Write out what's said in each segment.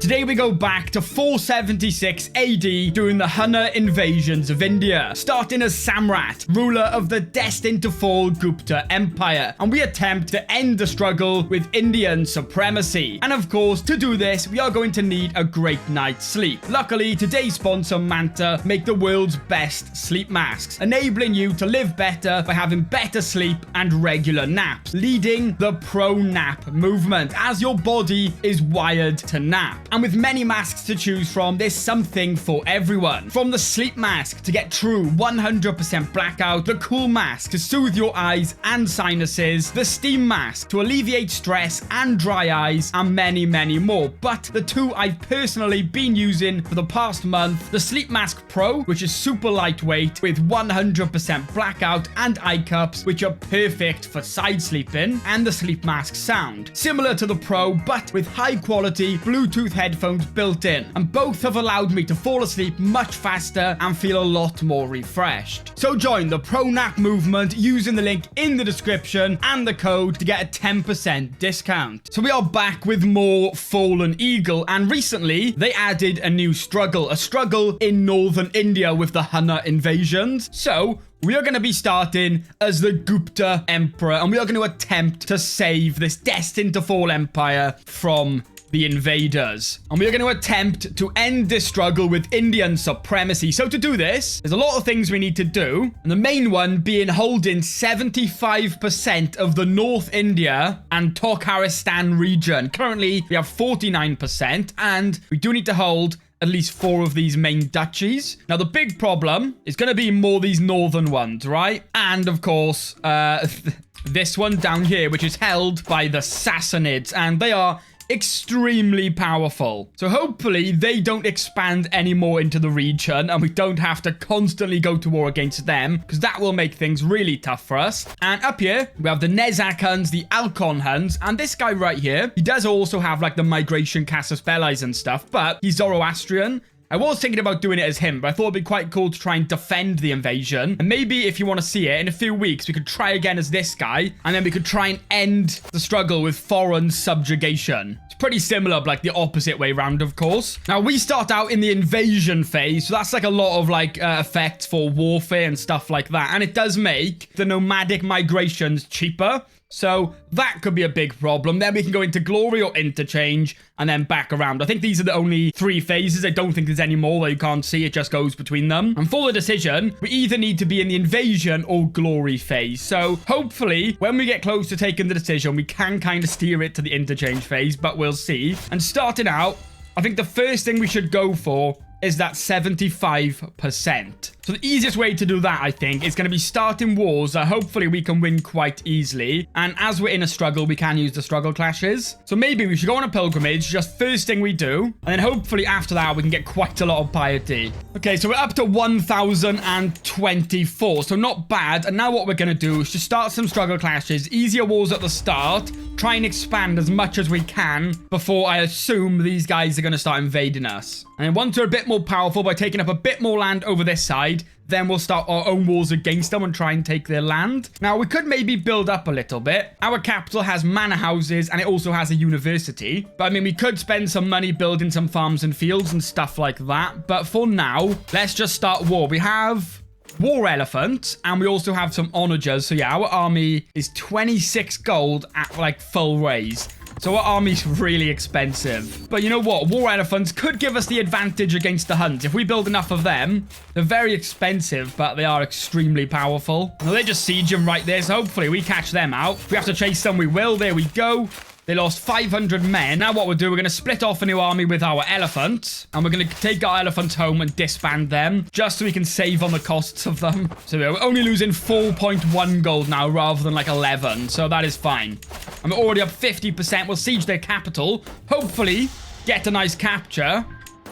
Today we go back to 476 AD during the Hunna invasions of India, starting as Samrat, ruler of the destined to fall Gupta Empire, and we attempt to end the struggle with Indian supremacy. And of course, to do this, we are going to need a great night's sleep. Luckily, today's sponsor Manta make the world's best sleep masks, enabling you to live better by having better sleep and regular naps, leading the pro-nap movement, as your body is wired to nap. And with many masks to choose from, there's something for everyone. From the sleep mask to get true 100% blackout, the cool mask to soothe your eyes and sinuses, the steam mask to alleviate stress and dry eyes, and many, many more. But the two I've personally been using for the past month, the Sleep Mask Pro, which is super lightweight with 100% blackout and eye cups, which are perfect for side sleeping, and the Sleep Mask Sound, similar to the Pro, but with high quality Bluetooth headphones built in, and both have allowed me to fall asleep much faster and feel a lot more refreshed. So join the Pro Nap movement using the link in the description and the code to get a 10% discount. So we are back with more Fallen Eagle, and recently they added a new struggle, a struggle in northern India with the Hunna invasions. So we are going to be starting as the Gupta Emperor, and we are going to attempt to save this destined to fall empire from the invaders. And we are going to attempt to end this struggle with Indian supremacy. So to do this, there's a lot of things we need to do. And the main one being holding 75% of the North India and Turkmenistan region. Currently, we have 49%, and we do need to hold at least 4 of these main duchies. Now, the big problem is going to be more these northern ones, right? And, of course, this one down here, which is held by the Sassanids, and they are extremely powerful. So hopefully they don't expand anymore into the region and we don't have to constantly go to war against them, because that will make things really tough for us. And up here we have the Nezak Huns, the Alcon Huns, and this guy right here, he does also have like the migration Casus Belli and stuff, but he's Zoroastrian. I was thinking about doing it as him, but I thought it'd be quite cool to try and defend the invasion. And maybe if you want to see it, in a few weeks, we could try again as this guy, and then we could try and end the struggle with foreign subjugation. It's pretty similar, but like the opposite way round, of course. Now, we start out in the invasion phase, so that's like a lot of like effects for warfare and stuff like that. And it does make the nomadic migrations cheaper. So that could be a big problem. Then we can go into glory or interchange and then back around. I think these are the only 3 phases. I don't think there's any more that you can't see. It just goes between them. And for the decision, we either need to be in the invasion or glory phase. So hopefully when we get close to taking the decision, we can kind of steer it to the interchange phase, but we'll see. And starting out, I think the first thing we should go for is that 75%. So the easiest way to do that, I think, is going to be starting wars that hopefully we can win quite easily. And as we're in a struggle, we can use the struggle clashes. So maybe we should go on a pilgrimage, just first thing we do. And then hopefully after that, we can get quite a lot of piety. Okay, so we're up to 1,024. So not bad. And now what we're going to do is just start some struggle clashes. Easier wars at the start. Try and expand as much as we can before I assume these guys are going to start invading us. And then once we're a bit more powerful by taking up a bit more land over this side, then we'll start our own wars against them and try and take their land. Now, we could maybe build up a little bit. Our capital has manor houses and it also has a university. But I mean, we could spend some money building some farms and fields and stuff like that. But for now, let's just start war. We have war elephants and we also have some onagers. So yeah, our army is 26 gold at like full raise. So our army's really expensive. But you know what? War elephants could give us the advantage against the Huns. If we build enough of them, they're very expensive, but they are extremely powerful. Now, they're just sieging right there, so hopefully we catch them out. If we have to chase them, we will. There we go. They lost 500 men. Now what we'll do, we're going to split off a new army with our elephants. And we're going to take our elephants home and disband them. Just so we can save on the costs of them. So we're only losing 4.1 gold now rather than like 11. So that is fine. And we're already up 50%. We'll siege their capital. Hopefully get a nice capture.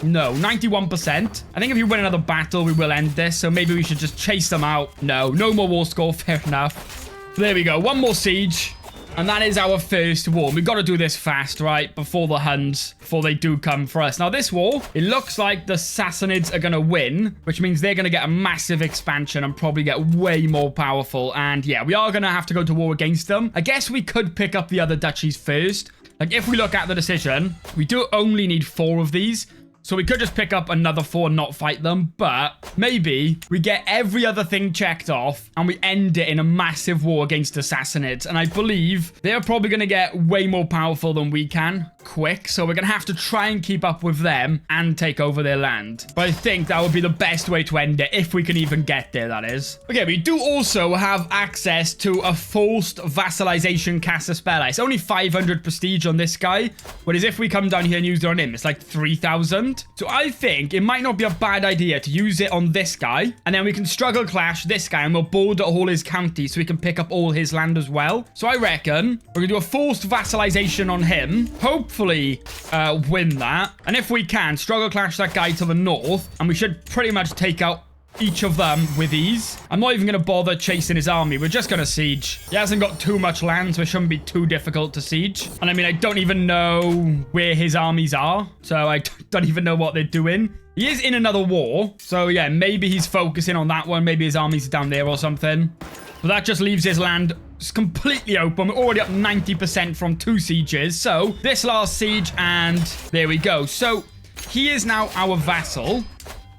No, 91%. I think if we win another battle, we will end this. So maybe we should just chase them out. No more war score. Fair enough. So there we go. One more siege. And that is our first war. We've got to do this fast, right? Before the Huns, before they do come for us. Now, this war, it looks like the Sassanids are going to win, which means they're going to get a massive expansion and probably get way more powerful. And yeah, we are going to have to go to war against them. I guess we could pick up the other duchies first. Like, if we look at the decision, we do only need 4 of these. So we could just pick up another 4 and not fight them, but maybe we get every other thing checked off and we end it in a massive war against the Sassanids. And I believe they're probably going to get way more powerful than we can quick. So we're going to have to try and keep up with them and take over their land. But I think that would be the best way to end it, if we can even get there, that is. Okay, we do also have access to a forced vassalization Casa Spella. It's only 500 prestige on this guy, whereas if we come down here and use it on him, it's like 3,000. So I think it might not be a bad idea to use it on this guy, and then we can struggle clash this guy and we'll border all his counties so we can pick up all his land as well. So I reckon we're gonna do a forced vassalization on him, hopefully win that, and if we can, struggle clash that guy to the north, and we should pretty much take out each of them with ease. I'm not even going to bother chasing his army. We're just going to siege. He hasn't got too much land, so it shouldn't be too difficult to siege. And I mean, I don't even know where his armies are, so I don't even know what they're doing. He is in another war, so yeah, maybe he's focusing on that one. Maybe his armies are down there or something. But that just leaves his land completely open. We're already up 90% from 2 sieges. So this last siege, and there we go. So he is now our vassal.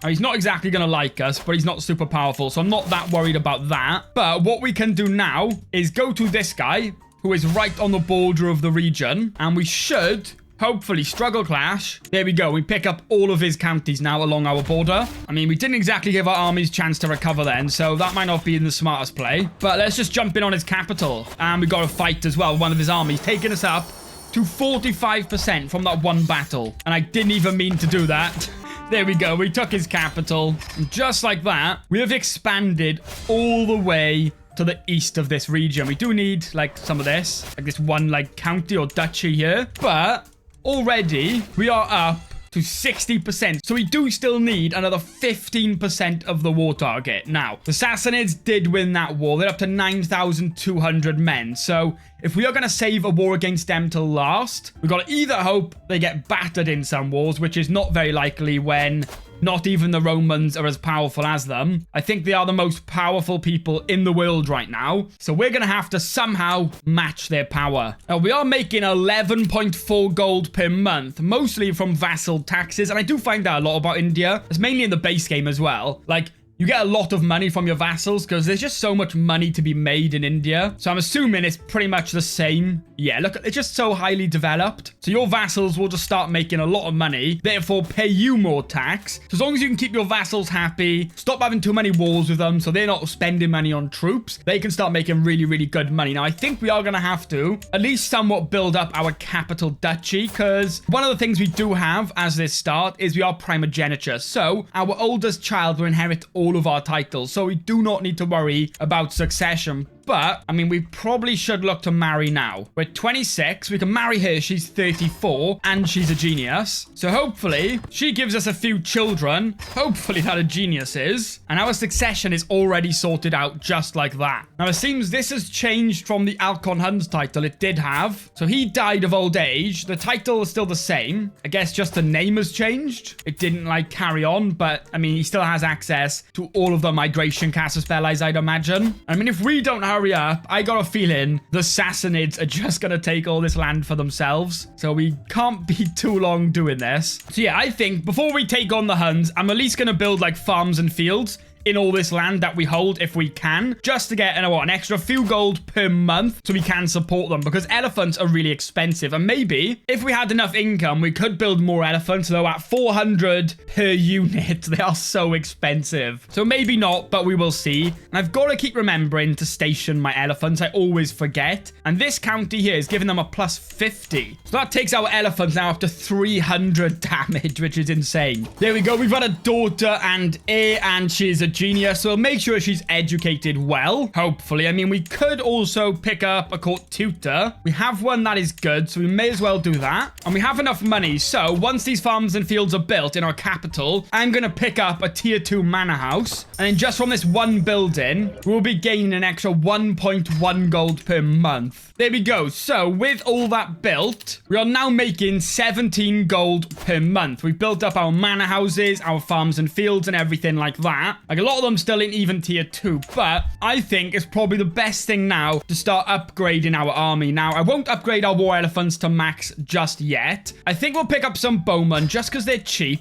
Now, he's not exactly going to like us, but he's not super powerful, so I'm not that worried about that. But what we can do now is go to this guy, who is right on the border of the region, and we should hopefully struggle clash. There we go. We pick up all of his counties now along our border. I mean, we didn't exactly give our armies a chance to recover then, so that might not be the smartest play. But let's just jump in on his capital, and we got to fight as well. One of his armies taking us up to 45% from that one battle, and I didn't even mean to do that. There we go. We took his capital. And just like that, we have expanded all the way to the east of this region. We do need, like, some of this. Like this one, like, county or duchy here. But already, we are up to 60%. So we do still need another 15% of the war target. Now, the Sassanids did win that war. They're up to 9,200 men. So if we are going to save a war against them to last, we've got to either hope they get battered in some wars, which is not very likely when not even the Romans are as powerful as them. I think they are the most powerful people in the world right now. So we're going to have to somehow match their power. Now, we are making 11.4 gold per month, mostly from vassal taxes. And I do find out a lot about India. It's mainly in the base game as well. Like, you get a lot of money from your vassals because there's just so much money to be made in India. So I'm assuming it's pretty much the same. Yeah, look, it's just so highly developed. So your vassals will just start making a lot of money, therefore pay you more tax. So as long as you can keep your vassals happy, stop having too many wars with them so they're not spending money on troops, they can start making really, really good money. Now, I think we are going to have to at least somewhat build up our capital duchy, because one of the things we do have as this start is we are primogeniture. So our oldest child will inherit all of our titles, so we do not need to worry about succession. But, I mean, we probably should look to marry now. We're 26. We can marry her. She's 34. And she's a genius. So hopefully, she gives us a few children. Hopefully that are geniuses. And our succession is already sorted out just like that. Now, it seems this has changed from the Alcon Huns title it did have. So he died of old age. The title is still the same. I guess just the name has changed. It didn't, like, carry on. But, I mean, he still has access to all of the migration Casa Spellas, I'd imagine. I mean, if we don't hurry up, I got a feeling the Sassanids are just going to take all this land for themselves. So we can't be too long doing this. So yeah, I think before we take on the Huns, I'm at least going to build like farms and fields in all this land that we hold if we can, just to get an extra few gold per month so we can support them, because elephants are really expensive. And maybe if we had enough income, we could build more elephants, though at 400 per unit, they are so expensive. So maybe not, but we will see. And I've got to keep remembering to station my elephants. I always forget. And this county here is giving them a plus 50. So that takes our elephants now up to 300 damage, which is insane. There we go. We've got a daughter and heir, and she's a genius, so make sure she's educated well, hopefully. I mean, we could also pick up a court tutor. We have one that is good, so we may as well do that. And we have enough money, so once these farms and fields are built in our capital, I'm going to pick up a tier 2 manor house. And then just from this one building, we'll be gaining an extra 1.1 gold per month. There we go. So with all that built, we are now making 17 gold per month. We've built up our manor houses, our farms and fields, and everything like that. Like, Like, a lot of them still in even tier 2. But I think it's probably the best thing now to start upgrading our army. Now, I won't upgrade our war elephants to max just yet. I think we'll pick up some bowmen just because they're cheap,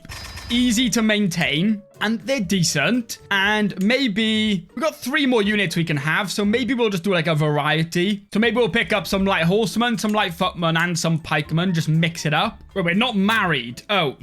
easy to maintain, and they're decent. And maybe we've got 3 more units we can have, so maybe we'll just do like a variety. So maybe we'll pick up some light horsemen, some light footmen, and some pikemen. Just mix it up. Wait, we're not married. Oh,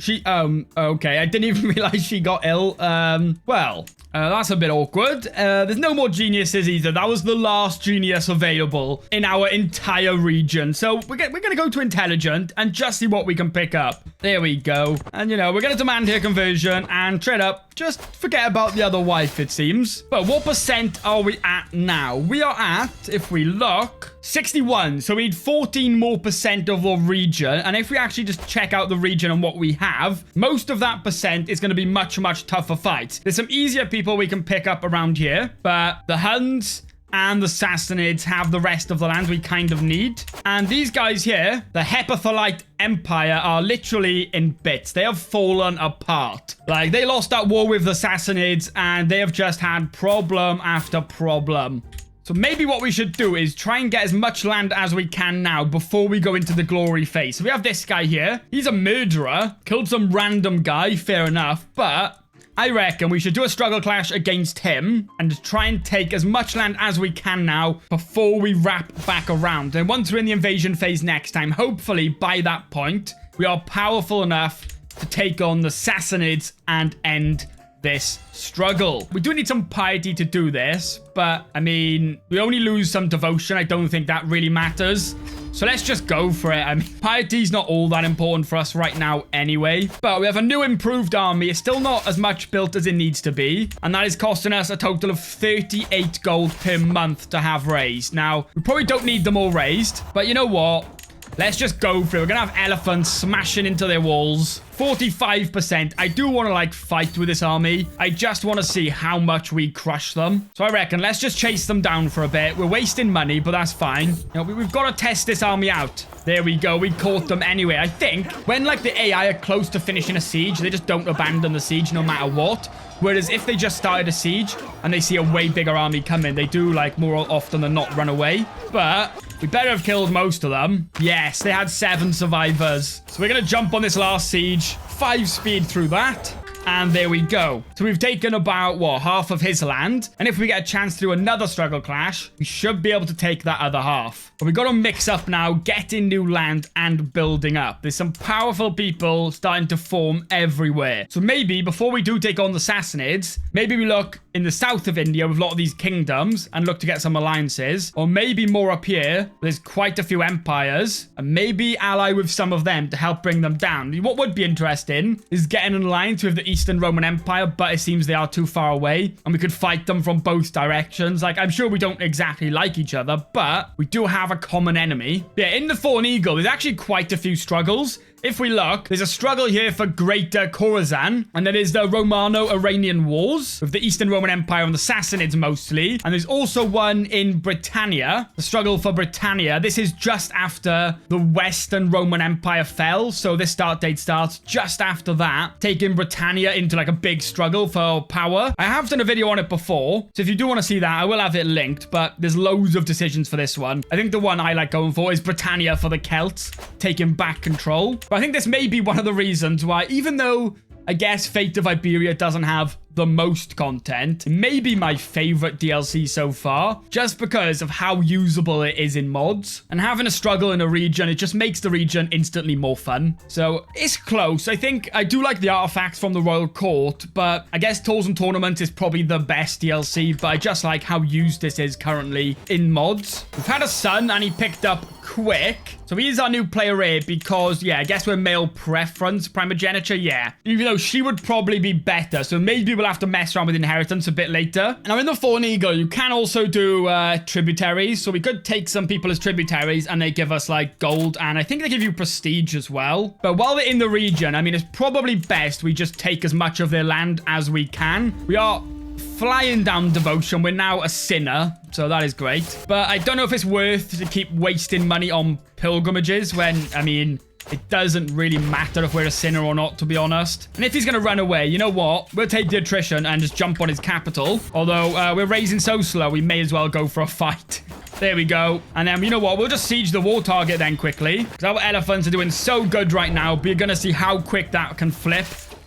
okay. I didn't even realize she got ill. That's a bit awkward. There's no more geniuses either. That was the last genius available in our entire region. So we're going to go to intelligent and just see what we can pick up. There we go. And, you know, we're going to demand here conversion and trade up. Just forget about the other wife, it seems. But what percent are we at now? We are at, if we look, 61. So we need 14 more percent of the region. And if we actually just check out the region and what we have, most of that percent is going to be much, much tougher fights. There's some easier people we can pick up around here. But the Huns and the Sassanids have the rest of the lands we kind of need. And these guys here, the Hepatholite Empire, are literally in bits. They have fallen apart. Like, they lost that war with the Sassanids, and they have just had problem after problem. So maybe what we should do is try and get as much land as we can now before we go into the glory phase. So we have this guy here. He's a murderer. Killed some random guy, fair enough. But I reckon we should do a struggle clash against him and try and take as much land as we can now before we wrap back around. And once we're in the invasion phase next time, hopefully by that point, we are powerful enough to take on the Sassanids and end this struggle. We do need some piety to do this, but I mean, we only lose some devotion. I don't think that really matters. So let's just go for it. I mean, piety's not all that important for us right now anyway. But we have a new improved army. It's still not as much built as it needs to be. And that is costing us a total of 38 gold per month to have raised. Now, we probably don't need them all raised. But you know what? Let's just go for it. We're going to have elephants smashing into their walls. 45%. I do want to, like, fight with this army. I just want to see how much we crush them. So I reckon let's just chase them down for a bit. We're wasting money, but that's fine. You know, we've got to test this army out. There we go. We caught them anyway. I think when, like, the AI are close to finishing a siege, they just don't abandon the siege no matter what. Whereas if they just started a siege and they see a way bigger army coming, they do, like, more often than not run away. But we better have killed most of them. Yes, they had 7 survivors. So we're going to jump on this last siege. 5 speed through that. And there we go. So we've taken about, what, half of his land. And if we get a chance to do another struggle clash, we should be able to take that other half. But we've got to mix up now, getting new land and building up. There's some powerful people starting to form everywhere. So maybe before we do take on the Sassanids, maybe we look in the south of India with a lot of these kingdoms and look to get some alliances. Or maybe more up here, there's quite a few empires. And maybe ally with some of them to help bring them down. What would be interesting is getting an alliance with the Eastern Roman Empire, but it seems they are too far away and we could fight them from both directions. Like, I'm sure we don't exactly like each other, but we do have a common enemy. Yeah, in the Fallen Eagle, there's actually quite a few struggles. If we look, there's a struggle here for Greater Khorasan, and that is the Romano-Iranian Wars with the Eastern Roman Empire and the Sassanids mostly. And there's also one in Britannia, the struggle for Britannia. This is just after the Western Roman Empire fell, so this start date starts just after that, taking Britannia into like a big struggle for power. I have done a video on it before, so if you do want to see that, I will have it linked, but there's loads of decisions for this one. I think the one I like going for is Britannia for the Celts, taking back control. But I think this may be one of the reasons why, even though I guess Fate of Iberia doesn't have the most content, maybe my favorite DLC so far, just because of how usable it is in mods. And having a struggle in a region, it just makes the region instantly more fun. So it's close. I think I do like the artifacts from the Royal Court, but I guess Tours and Tournaments is probably the best DLC, but I just like how used this is currently in mods. We've had a son and he picked up quick. So he's our new player here because, yeah, I guess we're male preference, primogeniture, yeah. Even though she would probably be better, so maybe we'll have to mess around with inheritance a bit later. Now, in the Fallen Eagle, you can also do tributaries, so we could take some people as tributaries and they give us, like, gold, and I think they give you prestige as well. But while they're in the region, I mean, it's probably best we just take as much of their land as we can. We are flying down devotion. We're now a sinner, so that is great. But I don't know if it's worth to keep wasting money on pilgrimages when, I mean, it doesn't really matter if we're a sinner or not, to be honest. And if he's going to run away, you know what? We'll take the attrition and just jump on his capital. Although we're raising so slow, we may as well go for a fight. There we go. And then, you know what? We'll just siege the war target then quickly. Because our elephants are doing so good right now. But you're going to see how quick that can flip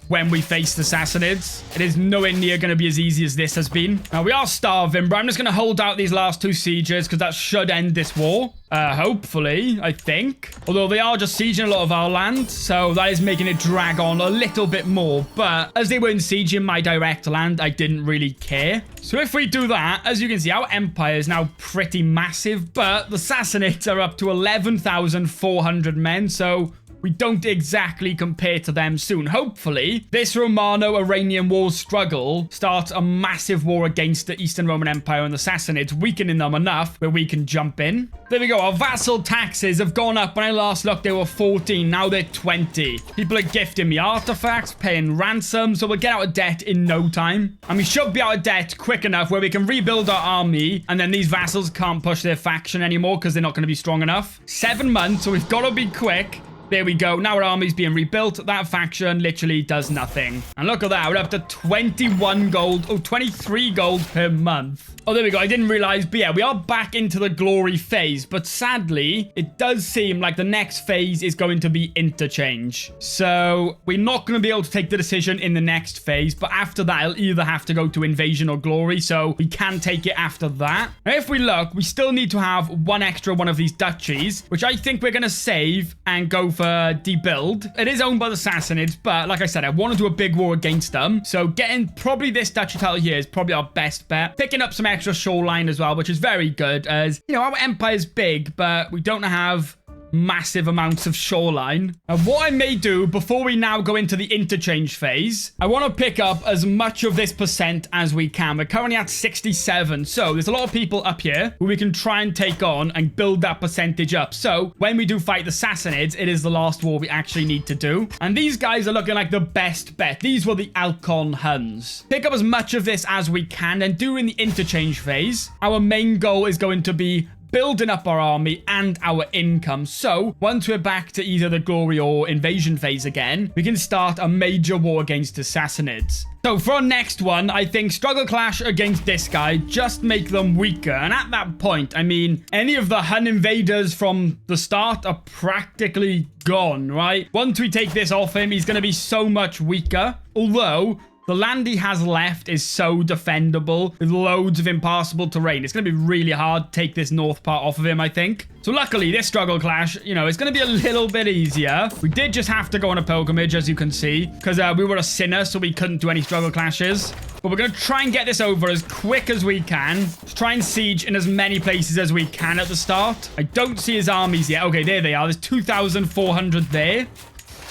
when we face the Sassanids. It is nowhere near going to be as easy as this has been. Now, we are starving, but I'm just going to hold out these last 2 sieges because that should end this war. Hopefully, I think. Although they are just sieging a lot of our land, so that is making it drag on a little bit more. But as they weren't sieging my direct land, I didn't really care. So if we do that, as you can see, our empire is now pretty massive, but the Sassanids are up to 11,400 men, so we don't exactly compare to them soon. Hopefully, this Romano-Iranian war struggle starts a massive war against the Eastern Roman Empire and the Sassanids, weakening them enough where we can jump in. There we go. Our vassal taxes have gone up. When I last looked, they were 14. Now they're 20. People are gifting me artifacts, paying ransom, so we'll get out of debt in no time. And we should be out of debt quick enough where we can rebuild our army, and then these vassals can't push their faction anymore because they're not going to be strong enough. 7 months, so we've got to be quick. There we go. Now our army's being rebuilt. That faction literally does nothing. And look at that. We're up to 21 gold. Oh, 23 gold per month. Oh, there we go. I didn't realize. But yeah, we are back into the glory phase. But sadly, it does seem like the next phase is going to be interchange. So we're not going to be able to take the decision in the next phase. But after that, I'll either have to go to invasion or glory. So we can take it after that. Now, if we look, we still need to have one extra one of these duchies, which I think we're going to save and go for debuild. It is owned by the Sassanids, but like I said, I want to do a big war against them. So getting probably this duchy title here is probably our best bet. Picking up some extra shoreline as well, which is very good, as, you know, our empire is big, but we don't have massive amounts of shoreline. And what I may do before we now go into the interchange phase, I want to pick up as much of this percent as we can. We're currently at 67, so there's a lot of people up here who we can try and take on and build that percentage up. So when we do fight the Sassanids, it is the last war we actually need to do. And these guys are looking like the best bet. These were the Alcon Huns. Pick up as much of this as we can, and during the interchange phase, our main goal is going to be building up our army and our income. So once we're back to either the glory or invasion phase again, we can start a major war against the Sassanids. So for our next one, I think struggle clash against this guy, just make them weaker. And at that point, I mean, any of the Hun invaders from the start are practically gone, right? Once we take this off him, he's going to be so much weaker. Although the land he has left is so defendable with loads of impassable terrain. It's going to be really hard to take this north part off of him, I think. So luckily, this struggle clash, you know, it's going to be a little bit easier. We did just have to go on a pilgrimage, as you can see, because we were a sinner, so we couldn't do any struggle clashes. But we're going to try and get this over as quick as we can. Let's try and siege in as many places as we can at the start. I don't see his armies yet. Okay, there they are. There's 2,400 there.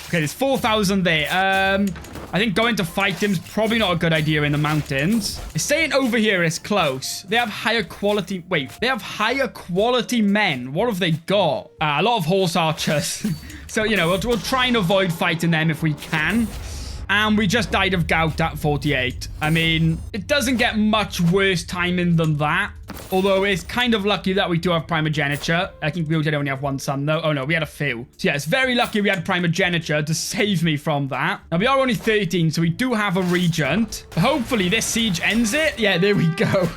Okay, there's 4,000 there. I think going to fight him's probably not a good idea in the mountains. It's saying over here is close. They have higher quality... Wait, they have higher quality men. What have they got? A lot of horse archers. So, you know, we'll try and avoid fighting them if we can. And we just died of gout at 48. I mean, it doesn't get much worse timing than that. Although it's kind of lucky that we do have primogeniture. I think we did only have one son, though. Oh, no, we had a few. So, yeah, it's very lucky we had primogeniture to save me from that. Now, we are only 13, so we do have a regent. Hopefully, this siege ends it. Yeah, there we go.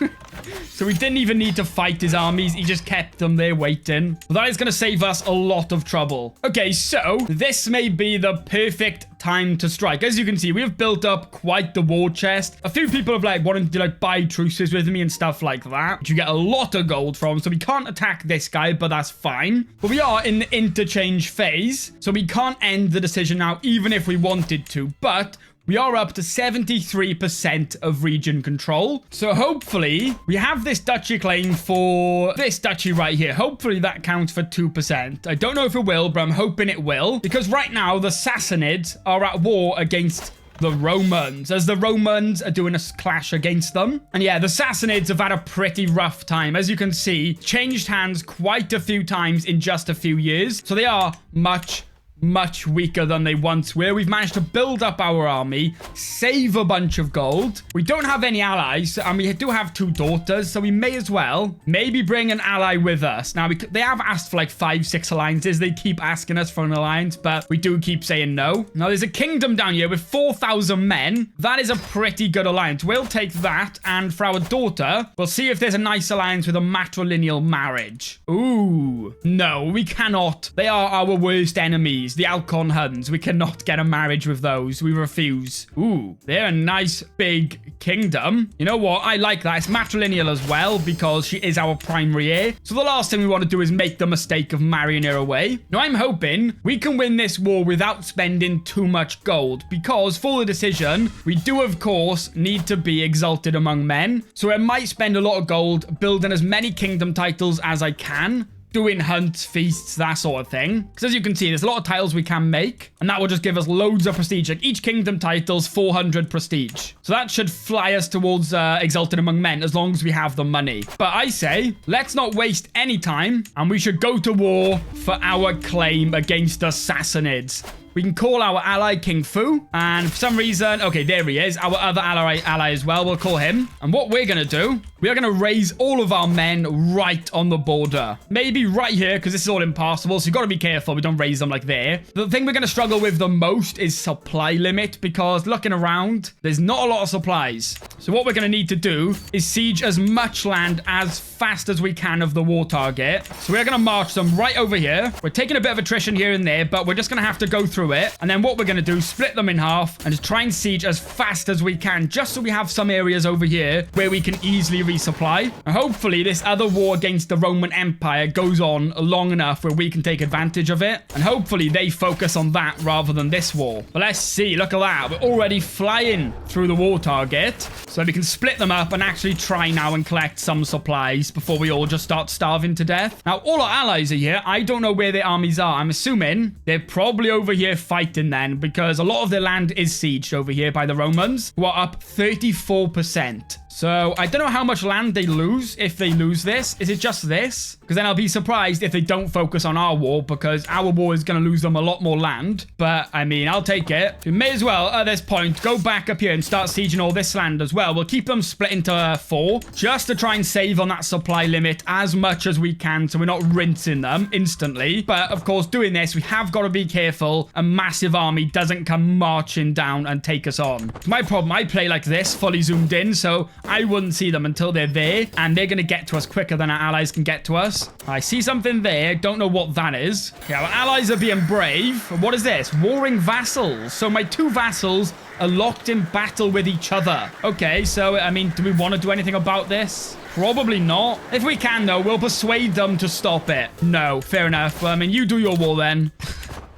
So we didn't even need to fight his armies. He just kept them there waiting. But that is going to save us a lot of trouble. Okay, so this may be the perfect time to strike. As you can see, we have built up quite the war chest. A few people have wanted to buy truces with me and stuff like that, which you get a lot of gold from. So we can't attack this guy, but that's fine. But we are in the interchange phase, so we can't end the decision now, even if we wanted to. But we are up to 73% of region control. So hopefully we have this duchy claim for this duchy right here. Hopefully that counts for 2%. I don't know if it will, but I'm hoping it will. Because right now the Sassanids are at war against the Romans, as the Romans are doing a clash against them. And yeah, the Sassanids have had a pretty rough time. As you can see, changed hands quite a few times in just a few years. So they are much much weaker than they once were. We've managed to build up our army, save a bunch of gold. We don't have any allies, and we do have 2 daughters, so we may as well maybe bring an ally with us. Now, they have asked for like 5-6 alliances. They keep asking us for an alliance, but we do keep saying no. Now, there's a kingdom down here with 4,000 men. That is a pretty good alliance. We'll take that, and for our daughter, we'll see if there's a nice alliance with a matrilineal marriage. Ooh, no, we cannot. They are our worst enemies, the Alcon Huns. We cannot get a marriage with those. We refuse. Ooh, they're a nice big kingdom. You know what? I like that. It's matrilineal as well because she is our primary heir. So the last thing we want to do is make the mistake of marrying her away. Now, I'm hoping we can win this war without spending too much gold because for the decision, we do, of course, need to be exalted among men. So I might spend a lot of gold building as many kingdom titles as I can, doing hunts, feasts, that sort of thing. Because as you can see, there's a lot of titles we can make, and that will just give us loads of prestige. Like each kingdom title's 400 prestige. So that should fly us towards exalted among men as long as we have the money. But I say, let's not waste any time, and we should go to war for our claim against the Sassanids. We can call our ally King Fu, and for some reason, okay, there he is, our other ally as well, we'll call him. And what we're gonna do, we are gonna raise all of our men right on the border. Maybe right here, because this is all impassable, so you gotta be careful we don't raise them like there. The thing we're gonna struggle with the most is supply limit, because looking around, there's not a lot of supplies. So what we're gonna need to do is siege as much land as fast as we can of the war target. So we're gonna march them right over here. We're taking a bit of attrition here and there, but we're just gonna have to go through it. And then what we're going to do, split them in half and just try and siege as fast as we can, just so we have some areas over here where we can easily resupply. And hopefully this other war against the Roman Empire goes on long enough where we can take advantage of it. And hopefully they focus on that rather than this war. But let's see. Look at that. We're already flying through the war target. So we can split them up and actually try now and collect some supplies before we all just start starving to death. Now, all our allies are here. I don't know where their armies are. I'm assuming they're probably over here fighting then, because a lot of their land is sieged over here by the Romans, who are up 34%. So I don't know how much land they lose if they lose this. Is it just this? Because then I'll be surprised if they don't focus on our war, because our war is going to lose them a lot more land. But I mean, I'll take it. We may as well at this point go back up here and start sieging all this land as well. We'll keep them split into 4 just to try and save on that supply limit as much as we can, so we're not rinsing them instantly. But of course, doing this, we have got to be careful a massive army doesn't come marching down and take us on. My problem, I play like this, fully zoomed in, so I wouldn't see them until they're there, and they're going to get to us quicker than our allies can get to us. I see something there. Don't know what that is. Okay, our allies are being brave. What is this? Warring vassals. So my 2 vassals are locked in battle with each other. Okay, so, I mean, do we want to do anything about this? Probably not. If we can, though, we'll persuade them to stop it. No, fair enough. Well, I mean, you do your war then.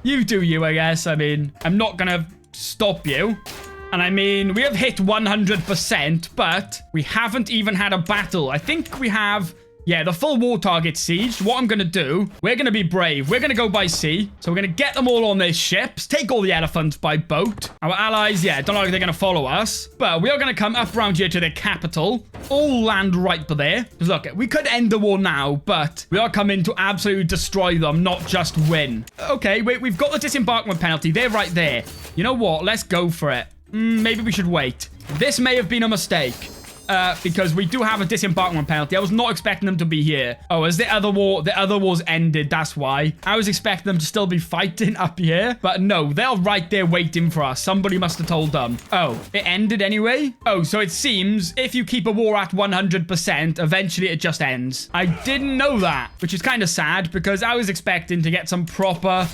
You do you, I guess. I mean, I'm not going to stop you. And I mean, we have hit 100%, but we haven't even had a battle. I think we have, yeah, the full war target sieged. What I'm going to do, we're going to be brave. We're going to go by sea. So we're going to get them all on their ships, take all the elephants by boat. Our allies, yeah, don't know if they're going to follow us, but we are going to come up around here to their capital. All land right there. Because look, we could end the war now, but we are coming to absolutely destroy them, not just win. Okay, we've got the disembarkment penalty. They're right there. You know what? Let's go for it. Maybe we should wait. This may have been a mistake. Because we do have a disembarkment penalty. I was not expecting them to be here. Oh, as the other war's ended, that's why. I was expecting them to still be fighting up here. But no, they're right there waiting for us. Somebody must have told them. Oh, it ended anyway? Oh, so it seems if you keep a war at 100%, eventually it just ends. I didn't know that, which is kind of sad because I was expecting to get some proper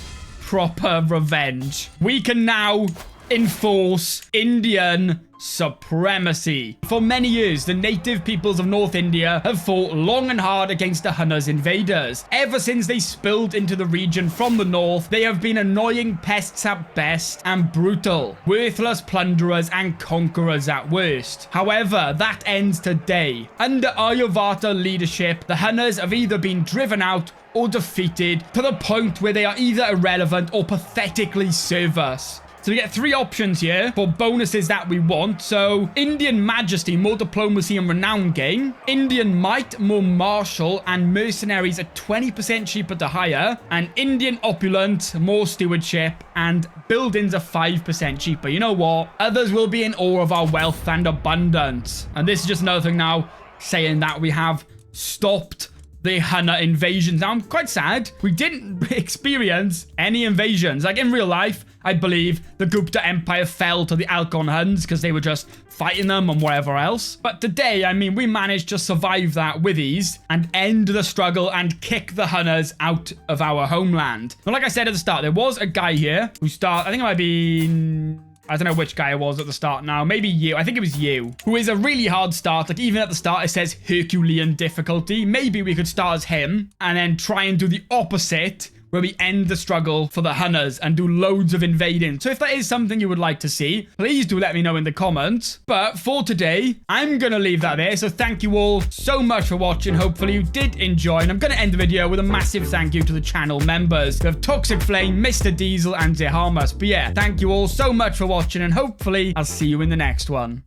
revenge. We can now enforce Indian supremacy. For many years, the native peoples of North India have fought long and hard against the Hunners invaders. Ever since they spilled into the region from the north, they have been annoying pests at best and brutal, worthless plunderers and conquerors at worst. However, that ends today. Under Aryavata leadership, the Hunners have either been driven out or defeated to the point where they are either irrelevant or pathetically serve us. So we get 3 options here for bonuses that we want. So Indian Majesty, more diplomacy and renown gain. Indian Might, more martial and mercenaries are 20% cheaper to hire. And Indian Opulent, more stewardship and buildings are 5% cheaper. You know what? Others will be in awe of our wealth and abundance. And this is just another thing now saying that we have stopped the Hunter invasions. Now, I'm quite sad. We didn't experience any invasions. Like, in real life, I believe the Gupta Empire fell to the Alcon Huns because they were just fighting them and whatever else. But today, I mean, we managed to survive that with ease and end the struggle and kick the Hunters out of our homeland. But like I said at the start, there was a guy here who started, I think it might be... I don't know which guy it was at the start now. Maybe you. I think it was you. Who is a really hard start. Like, even at the start, it says Herculean difficulty. Maybe we could start as him and then try and do the opposite, where we end the struggle for the Hunters and do loads of invading. So if that is something you would like to see, please do let me know in the comments. But for today, I'm going to leave that there. So thank you all so much for watching. Hopefully you did enjoy. And I'm going to end the video with a massive thank you to the channel members. We have Toxic Flame, Mr. Diesel, and Zehamas. But yeah, thank you all so much for watching. And hopefully I'll see you in the next one.